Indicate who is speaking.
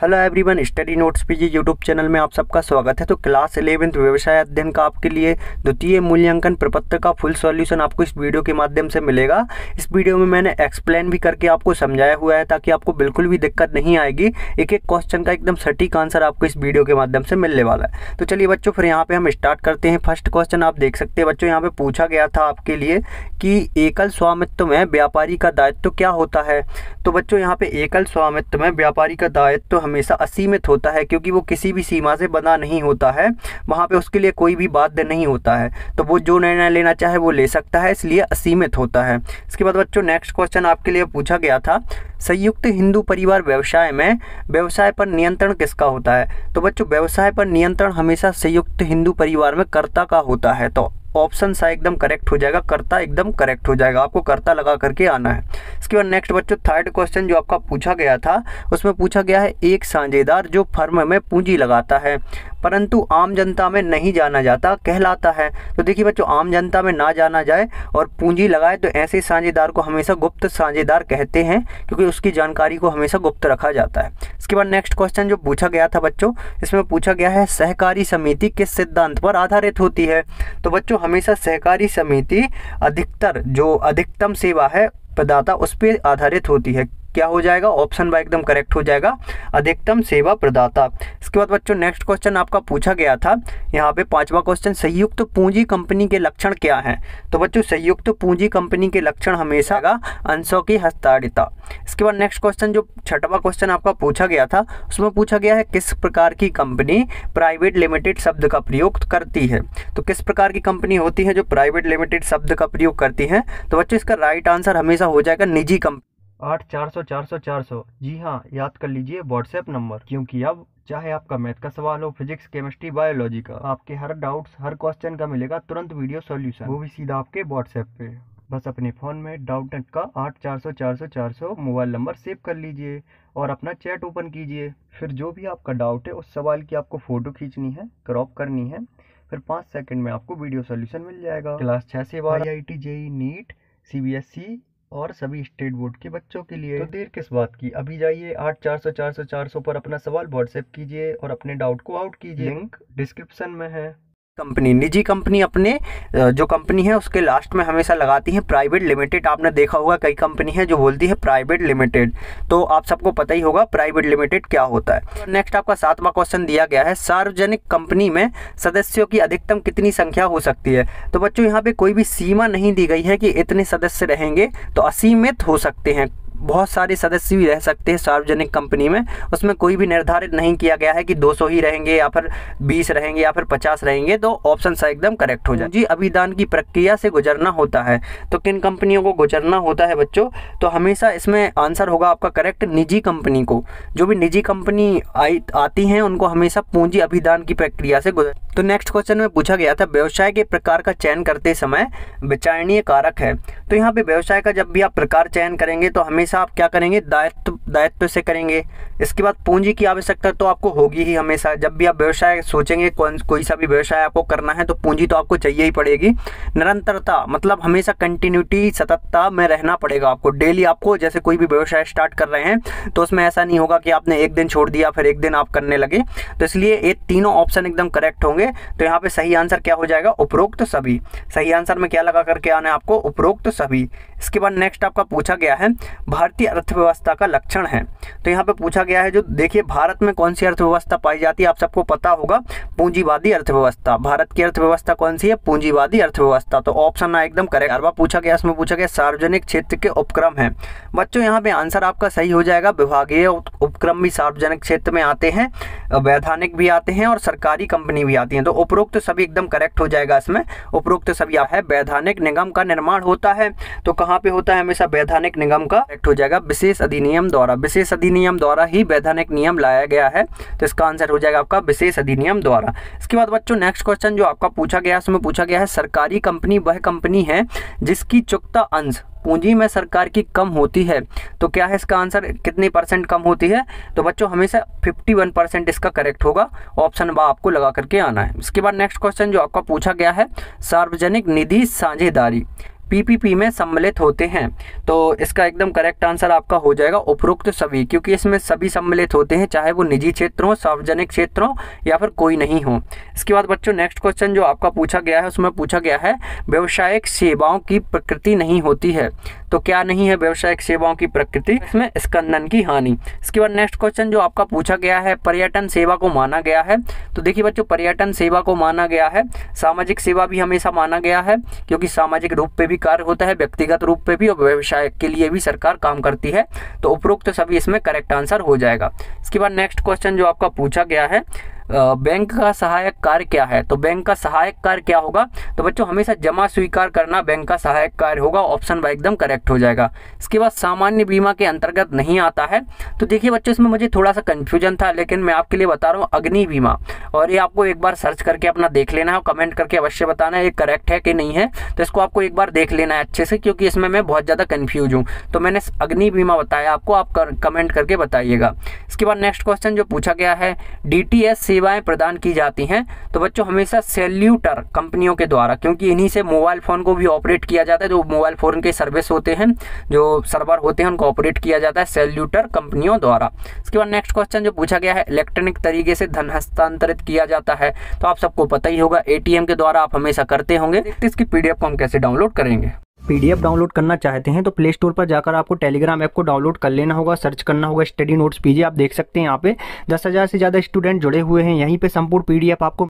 Speaker 1: Hello everyone, study notes PG YouTube channel में आप सबका स्वागत है। तो क्लास 11th व्यवसाय अध्ययन का आपके लिए द्वितीय मूल्यांकन प्रपत्र का फुल सॉल्यूशन आपको इस वीडियो के माध्यम से मिलेगा। इस वीडियो में मैंने एक्सप्लेन भी करके आपको समझाया हुआ है ताकि आपको बिल्कुल भी दिक्कत नहीं आएगी। एक एक क्वेश्चन का एकदम सटीक आंसर आपको इस वीडियो के माध्यम से मिलने वाला है। तो चलिए बच्चों, फिर यहाँ पे हम स्टार्ट करते हैं। फर्स्ट क्वेश्चन आप देख सकते हैं बच्चों, यहाँ पे पूछा गया था आपके लिए कि एकल स्वामित्व में व्यापारी का दायित्व क्या होता है। तो बच्चों यहाँ पे एकल स्वामित्व में व्यापारी का दायित्व हमेशा असीमित होता है, क्योंकि वो किसी भी सीमा से बंधा नहीं होता है। वहाँ पे उसके लिए कोई भी बाध्य नहीं होता है, तो वो जो निर्णय लेना चाहे वो ले सकता है, इसलिए असीमित होता है। इसके बाद बच्चों नेक्स्ट क्वेश्चन आपके लिए पूछा गया था, संयुक्त हिंदू परिवार व्यवसाय में व्यवसाय पर नियंत्रण किसका होता है। तो बच्चों व्यवसाय पर नियंत्रण हमेशा संयुक्त हिंदू परिवार में कर्ता का होता है। तो ऑप्शन सा एकदम करेक्ट हो जाएगा, कर्ता एकदम करेक्ट हो जाएगा, आपको कर्ता लगा करके आना है। इसके बाद नेक्स्ट बच्चों थर्ड क्वेश्चन जो आपका पूछा गया था, उसमें पूछा गया है एक साझेदार जो फर्म में पूंजी लगाता है परंतु आम जनता में नहीं जाना जाता कहलाता है। तो देखिए बच्चों, आम जनता में ना जाना जाए और पूंजी लगाए तो ऐसे साझेदार को हमेशा गुप्त साझेदार कहते हैं, क्योंकि उसकी जानकारी को हमेशा गुप्त रखा जाता है। इसके बाद नेक्स्ट क्वेश्चन जो पूछा गया था बच्चों, इसमें पूछा गया है सहकारी समिति किस सिद्धांत पर आधारित होती है। तो बच्चों हमेशा सहकारी समिति अधिकतम सेवा है प्रदाता उस पर आधारित होती है। क्या हो जाएगा, ऑप्शन बाय एकदम करेक्ट हो जाएगा, अधिकतम सेवा प्रदाता। इसके बाद बच्चों नेक्स्ट क्वेश्चन आपका पूछा गया था, यहाँ पे पांचवा क्वेश्चन, संयुक्त पूंजी कंपनी के लक्षण क्या हैं। तो बच्चों संयुक्त पूंजी कंपनी के लक्षण हमेशा अंशों की हस्ताक्षरता। इसके बाद नेक्स्ट क्वेश्चन जो छठवां क्वेश्चन आपका पूछा गया था, उसमें पूछा गया है किस प्रकार की कंपनी प्राइवेट लिमिटेड शब्द का प्रयोग करती है। तो किस प्रकार की कंपनी होती है जो प्राइवेट लिमिटेड शब्द का प्रयोग करती है। तो बच्चों इसका राइट आंसर हमेशा हो जाएगा निजी कंपनी। 8 400 400 400, जी हाँ याद कर लीजिए व्हाट्सएप नंबर, क्योंकि अब चाहे आपका मैथ का सवाल हो, फिजिक्स, केमिस्ट्री, बायोलॉजी का, आपके हर डाउट्स हर क्वेश्चन का मिलेगा तुरंत वीडियो सॉल्यूशन, वो भी सीधा आपके व्हाट्सएप पे। बस अपने फ़ोन में डाउट नेट का 8 400 400 400 मोबाइल नंबर सेव कर लीजिए और अपना चैट ओपन कीजिए। फिर जो भी आपका डाउट है उस सवाल की आपको फ़ोटो खींचनी है, क्रॉप करनी है, फिर 5 सेकंड में आपको वीडियो सॉल्यूशन मिल जाएगा। क्लास 6 से 12 IIT JEE नीट CBSE और सभी स्टेट बोर्ड के बच्चों के लिए। तो देर किस बात की, अभी जाइए 8 400 400 400 पर अपना सवाल व्हाट्सएप कीजिए और अपने डाउट को आउट कीजिए। लिंक डिस्क्रिप्शन में है। कंपनी, निजी कंपनी अपने जो कंपनी है उसके लास्ट में हमेशा लगाती है प्राइवेट लिमिटेड। आपने देखा होगा कई कंपनी है जो बोलती है प्राइवेट लिमिटेड, तो आप सबको पता ही होगा प्राइवेट लिमिटेड क्या होता है। नेक्स्ट आपका 7वां क्वेश्चन दिया गया है, सार्वजनिक कंपनी में सदस्यों की अधिकतम कितनी संख्या हो सकती है। तो बच्चों यहाँ पे कोई भी सीमा नहीं दी गई है कि इतने सदस्य रहेंगे, तो असीमित हो सकते हैं, बहुत सारे सदस्य भी रह सकते हैं सार्वजनिक कंपनी में। उसमें कोई भी निर्धारित नहीं किया गया है कि 200 ही रहेंगे या फिर 20 रहेंगे या फिर 50 रहेंगे। तो ऑप्शन सा एकदम करेक्ट हो जाए। जी अभिदान की प्रक्रिया से गुजरना होता है, तो किन कंपनियों को गुजरना होता है बच्चों। तो हमेशा इसमें आंसर होगा आपका करेक्ट निजी कंपनी को। जो भी निजी कंपनी आती हैं उनको हमेशा पूंजी अभिदान की प्रक्रिया से गुजर। तो नेक्स्ट क्वेश्चन में पूछा गया था, व्यवसाय के प्रकार का चयन करते समय विचारणीय कारक है। तो यहाँ पे व्यवसाय का जब भी आप प्रकार चयन करेंगे तो हमेशा आप क्या करेंगे, दायित्व से करेंगे। इसके बाद पूंजी की आवश्यकता तो आपको होगी ही हमेशा। जब भी आप व्यवसाय सोचेंगे, कोई सा भी व्यवसाय आपको करना है तो पूंजी तो आपको चाहिए ही पड़ेगी। निरंतरता मतलब हमेशा कंटिन्यूटी, सततता में रहना पड़ेगा आपको। डेली आपको, जैसे कोई भी व्यवसाय स्टार्ट कर रहे हैं तो उसमें ऐसा नहीं होगा कि आपने एक दिन छोड़ दिया फिर एक दिन आप करने लगे। तो इसलिए ये तीनों ऑप्शन एकदम करेक्ट होंगे। तो यहाँ पे सही आंसर क्या हो जाएगा, उपरोक्त सभी। सही आंसर में क्या लगा करके आना है आपको, उपरोक्त सभी। इसके बाद नेक्स्ट आपका पूछा गया है, भारतीय अर्थव्यवस्था का लक्षण है। तो यहाँ पे पूछा गया है, जो देखिए भारत में कौन सी अर्थव्यवस्था पाई जाती है, आप सबको पता होगा, पूंजीवादी अर्थव्यवस्था। भारत की अर्थव्यवस्था कौन सी है, पूंजीवादी अर्थव्यवस्था। तो ऑप्शन आ एकदम करेक्ट। 11वां पूछा गया, इसमें पूछा गया सार्वजनिक क्षेत्र के उपक्रम है। बच्चों यहाँ पे आंसर आपका सही हो जाएगा, विभागीय उपक्रम भी सार्वजनिक क्षेत्र में आते हैं, वैधानिक भी आते हैं और सरकारी कंपनी भी आती है। तो उपरोक्त सभी एकदम करेक्ट हो जाएगा। इसमें उपरोक्त सभी है। वैधानिक निगम का निर्माण होता है, तो कहाँ पे होता है, हमेशा वैधानिक निगम का करेक्ट हो जाएगा, विशेष अधिनियम द्वारा। विशेष अधिनियम द्वारा ही वैधानिक नियम लाया गया है, तो इसका आंसर हो जाएगा आपका विशेष अधिनियम द्वारा। इसके बाद बच्चों नेक्स्ट क्वेश्चन जो आपका पूछा गया, उसमें पूछा गया है, सरकारी कंपनी वह कंपनी है जिसकी चुकता अंश पूंजी में सरकार की कम होती है। तो क्या है इसका आंसर, कितनी % कम होती है। तो बच्चों हमेशा 51% इसका करेक्ट होगा। ऑप्शन बा आपको लगा करके आना है। इसके बाद नेक्स्ट क्वेश्चन जो आपका पूछा गया है, सार्वजनिक निधि साझेदारी पीपीपी में सम्मिलित होते हैं। तो इसका एकदम करेक्ट आंसर आपका हो जाएगा उपरोक्त सभी, क्योंकि इसमें सभी सम्मिलित होते हैं, चाहे वो निजी क्षेत्र हो, सार्वजनिक क्षेत्र हो या फिर कोई नहीं हो। इसके बाद बच्चों नेक्स्ट क्वेश्चन जो आपका पूछा गया है उसमें पूछा गया है व्यावसायिक सेवाओं की प्रकृति नहीं होती है। तो क्या नहीं है व्यावसायिक सेवाओं की प्रकृति? इसमें स्कंदन की हानि। इसके बाद नेक्स्ट क्वेश्चन जो आपका पूछा गया है पर्यटन सेवा को माना गया है। तो देखिए बच्चों पर्यटन सेवा को माना गया है, सामाजिक सेवा भी हमेशा माना गया है, क्योंकि सामाजिक रूप पे भी कार्य होता है, व्यक्तिगत रूप पे भी, और व्यवसाय के लिए भी सरकार काम करती है। तो उपरोक्त सभी इसमें करेक्ट आंसर हो जाएगा। इसके बाद नेक्स्ट क्वेश्चन जो आपका पूछा गया है बैंक का सहायक कार्य क्या है? तो बैंक का सहायक कार्य क्या होगा? तो बच्चों हमेशा जमा स्वीकार करना बैंक का सहायक कार्य होगा, ऑप्शन बाई एकदम करेक्ट हो जाएगा। इसके बाद सामान्य बीमा के अंतर्गत नहीं आता है। तो देखिए बच्चों इसमें मुझे थोड़ा सा कंफ्यूजन था, लेकिन मैं आपके लिए बता रहा हूँ अग्नि बीमा, और ये आपको एक बार सर्च करके अपना देख लेना है, कमेंट करके अवश्य बताना है ये करेक्ट है कि नहीं है। तो इसको आपको एक बार देख लेना है अच्छे से, क्योंकि इसमें मैं बहुत ज़्यादा कन्फ्यूज हूँ। तो मैंने अग्नि बीमा बताया आपको, आप कमेंट करके बताइएगा। इसके बाद नेक्स्ट क्वेश्चन जो पूछा गया है डीटीएच सेवाएं प्रदान की जाती हैं। तो बच्चों हमेशा सेल्यूटर कंपनियों के द्वारा, क्योंकि इन्हीं से मोबाइल फ़ोन को भी ऑपरेट किया जाता है, जो मोबाइल फ़ोन के सर्विस होते हैं, जो सर्वर होते हैं, उनको ऑपरेट किया जाता है सेल्यूटर कंपनियों द्वारा। इसके बाद नेक्स्ट क्वेश्चन जो पूछा गया है इलेक्ट्रॉनिक तरीके से धन हस्तांतरित किया जाता है। तो आप सबको पता ही होगा एटीएम के द्वारा आप हमेशा करते होंगे। इसकी पीडीएफ को हम कैसे डाउनलोड करेंगे? पीडीएफ डाउनलोड करना चाहते हैं तो प्ले स्टोर पर जाकर आपको टेलीग्राम ऐप को डाउनलोड कर लेना होगा, सर्च करना होगा स्टडी नोट्स पीजी। आप देख सकते हैं यहाँ पे 10,000 से ज़्यादा स्टूडेंट जुड़े हुए हैं, यहीं पे संपूर्ण पीडीएफ आपको